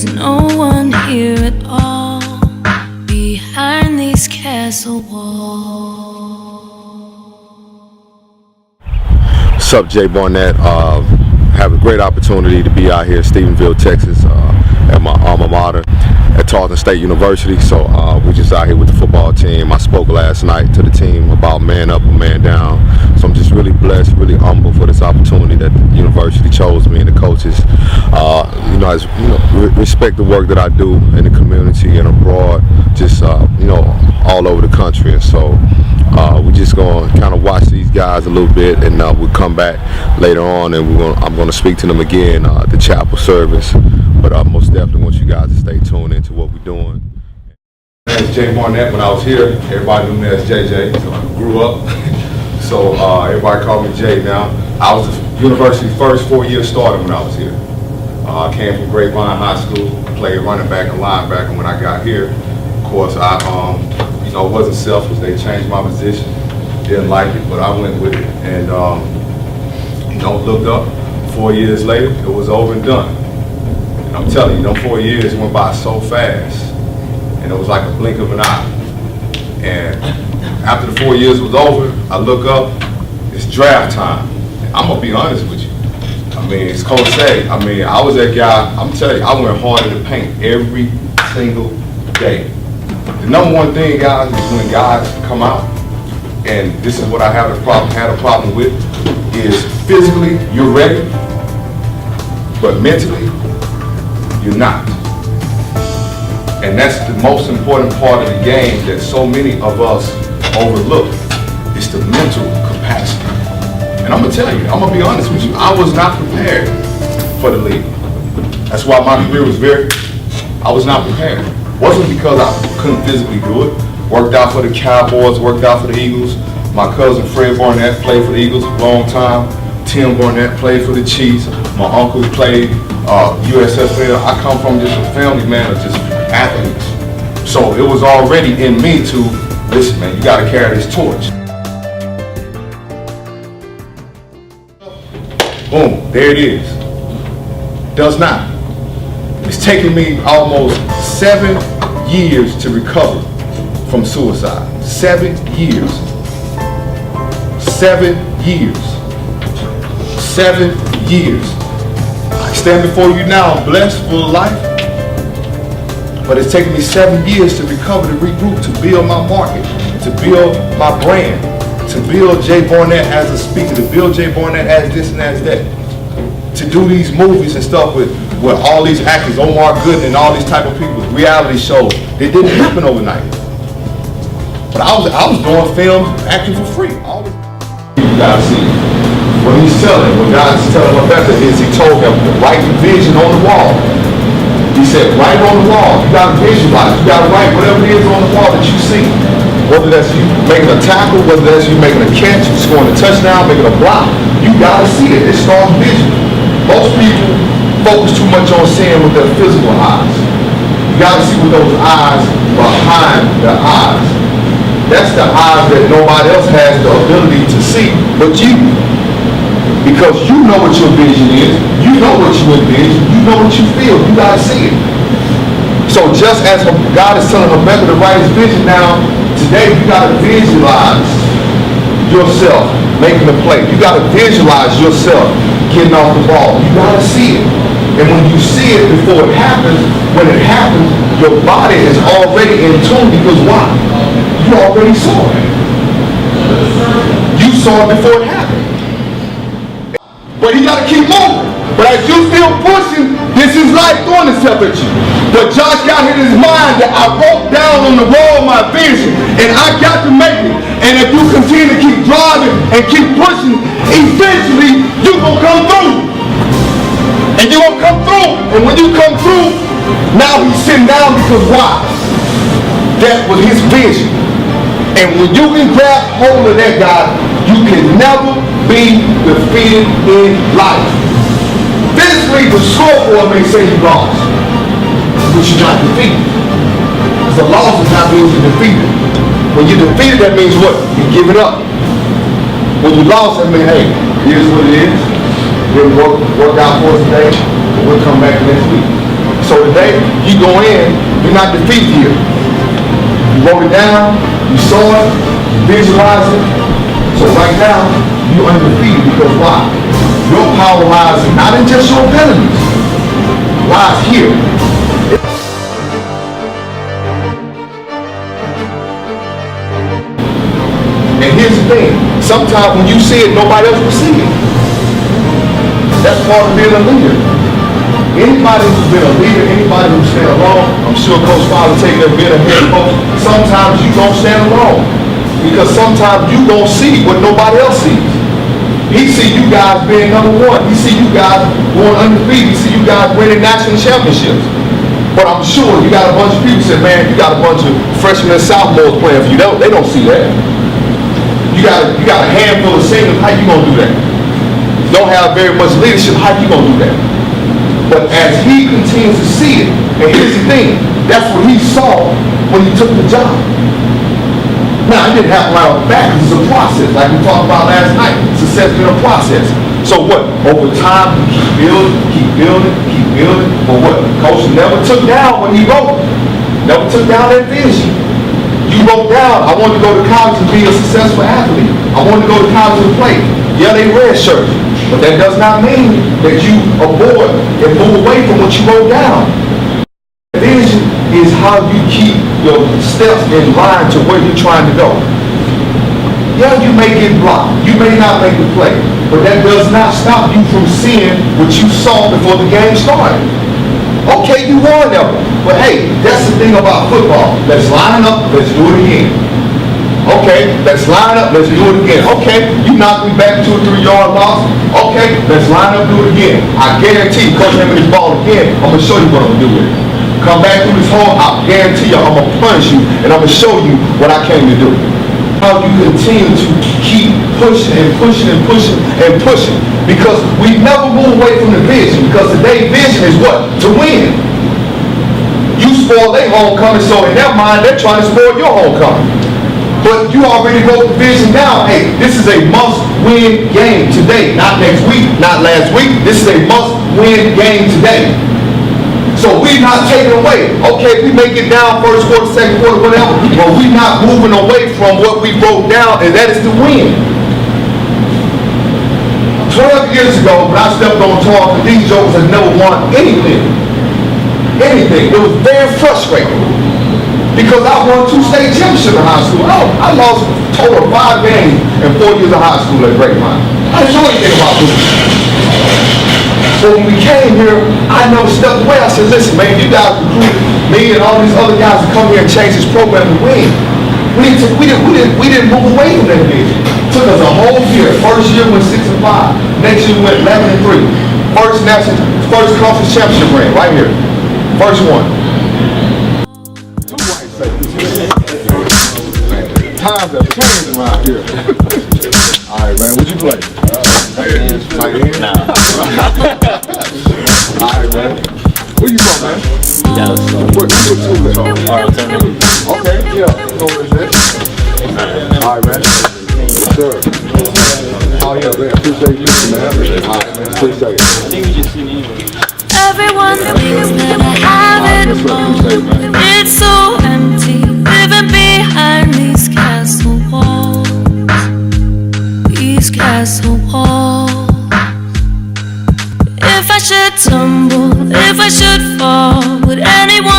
There's no one here at all behind these castle walls. What's up, Jay Barnett? Have a great opportunity to be out here in Stephenville, Texas, at my alma mater at Tarleton State University. So we're just out here with the football team. I spoke last night to the team about man up and man down. So I'm just really blessed, really humble for this opportunity that the university chose me and the coaches. Respect the work that I do in the community and abroad, just all over the country. And so we're just going to kind of watch these guys a little bit, and we'll come back later on, and I'm going to speak to them again at the chapel service. But I most definitely want you guys to stay tuned into what we're doing. My name is Jay Barnett. When I was here, everybody knew me as JJ, so I grew up. So everybody called me Jay now. I was the university's first 4-year starter when I was here. I came from Grapevine High School, played running back and linebacker when I got here. Of course, I wasn't selfish. They changed my position. Didn't like it, but I went with it. And looked up. 4 years later, it was over and done. And I'm telling you, them 4 years went by so fast, and it was like a blink of an eye. And after the 4 years was over, I look up. It's draft time. And I'm gonna be honest with you. I mean, it's Coach say. I mean, I was that guy. I'm telling you, I went hard in the paint every single day. The number one thing, guys, is when guys come out, and this is what I had a problem with, is physically you're ready, but mentally you're not. And that's the most important part of the game that so many of us overlook. It's the mental capacity. And I'm gonna tell you, I'm gonna be honest with you, I was not prepared for the league. That's why my career was I was not prepared. Wasn't because I couldn't physically do it. Worked out for the Cowboys, worked out for the Eagles. My cousin Fred Barnett played for the Eagles for a long time. Tim Barnett played for the Chiefs. My uncle played USFL. I come from just a family, man, of just athletes. So it was already in me to, listen, man, you gotta carry this torch. Boom, there it is. Does not. It's taken me almost 7 years to recover from suicide. 7 years. 7 years. 7 years. I stand before you now, blessed, full of life. But it's taken me 7 years to recover, to regroup, to build my market, to build my brand, to build Jay Barnett as a speaker, to build Jay Barnett as this and as that. To do these movies and stuff with all these actors, Omar Gooding and all these type of people, reality shows. They didn't happen overnight. But I was doing films, acting for free. You gotta see what he's telling. What God's telling Rebecca is he told him to write the vision on the wall. He said, write on the wall. You gotta visualize. You gotta write whatever it is on the wall that you see. Whether that's you making a tackle, whether that's you making a catch, scoring a touchdown, making a block. You gotta see it. It starts vision. Most people focus too much on seeing with their physical eyes. You gotta see with those eyes behind their eyes. That's the eyes that nobody else has the ability to see but you. Because you know what your vision is, you know what you envision, you know what you feel, you gotta see it. So just as God is telling Rebecca to write his vision now, today you gotta visualize yourself making a play. You gotta visualize yourself getting off the ball. You gotta see it. And when you see it before it happens, when it happens, your body is already in tune because why? You already saw it. You saw it before it happened. But you gotta keep moving. But as you still pushing, this is life throwing itself at you. But Josh got in his mind that I wrote down on the wall my vision, and I got to make it. And if you continue to keep driving and keep pushing, eventually you're gonna come through. And you're gonna come through. And when you come through, now he's sitting down because why? That was his vision. And when you can grab hold of that, guy, you can never be defeated in life. Physically, the scoreboard may say you lost, but you're not defeated. Because the loss is not means you're defeated. When you're defeated, that means what? You give it up. When you lost, that means, hey, here's what it is. Didn't work out for us today, but we'll come back next week. So today, today, you go in, you're not defeated here. You wrote it down, you saw it, you visualized it. So right now, you're undefeated because why? Your power lies not in just your abilities, lies here. And here's the thing, sometimes when you see it, nobody else will see it. That's part of being a leader. Anybody who's been a leader, anybody who's stayed alone, I'm sure Coach Fowler taking their being a head coach, sometimes you don't stand alone. Because sometimes you don't see what nobody else sees. He see you guys being number one. He see you guys going undefeated. He see you guys winning national championships. But I'm sure you got a bunch of people say, man, you got a bunch of freshmen and sophomores playing for you. They don't see that. You got a handful of singers. How you gonna do that? You don't have very much leadership. How you gonna do that? But as he continues to see it, and here's the thing, that's what he saw when he took the job. Now, it didn't happen right off the bat, it's a process, like we talked about last night. Success been a process. So what? Over time, you keep building, but what? Coach never took down what he wrote. Never took down that vision. You wrote down, I want to go to college to be a successful athlete. I want to go to college to play. Yeah, they red shirts. But that does not mean that you abort and move away from what you wrote down. Vision is how you keep your steps in line to where you're trying to go. Yeah, you may get blocked. You may not make the play. But that does not stop you from seeing what you saw before the game started. Okay, you won them. But hey, that's the thing about football. Let's line up, let's do it again. Okay, let's line up, let's do it again. Okay, you knocked me back 2 or 3 yard loss. Okay, let's line up, do it again. I guarantee you, Coach, having this ball again, I'm going to show you what I'm going to do with it. Come back through this hole, I guarantee you, I'm going to punish you, and I'm going to show you what I came to do. How you continue to keep pushing and pushing and pushing and pushing. Because we never move away from the vision, because today's vision is what? To win. You spoil their homecoming, so in their mind, they're trying to spoil your homecoming. But you already wrote the vision down. Hey, this is a must-win game today. Not next week, not last week. This is a must-win game today. So we're not taking away. Okay, we make it down first quarter, second quarter, whatever. But we're not moving away from what we wrote down, and that is to win. 12 years ago, when I stepped on tour, these jokers had never won anything. Anything. It was very frustrating. Because I won 2 state championships in high school. I lost a total of 5 games in 4 years of high school at Grapevine. I didn't know anything about football. So when we came here, I never stepped away. I said, listen, man, you guys recruited me and all these other guys to come here and change this program to win. We didn't move away from that vision. It took us a whole year. First year we went 6-5. Next year we went 11-3. First conference championship ring right here. First one. Times have changed around here. All right, man. What you play? Tight end? Nah. All right, man. Where you from, man? Dallas. What school is that? Tarleton. Okay, yeah. Know what it is. All right, man. Yes, sir. Oh, yeah, man. Appreciate you, man. All right, man. Appreciate it. I think we just seen anyway. Everyone thinks that I have it all. It's so empty, living behind these castle walls. These castle walls. If I should tumble, if I should fall, would anyone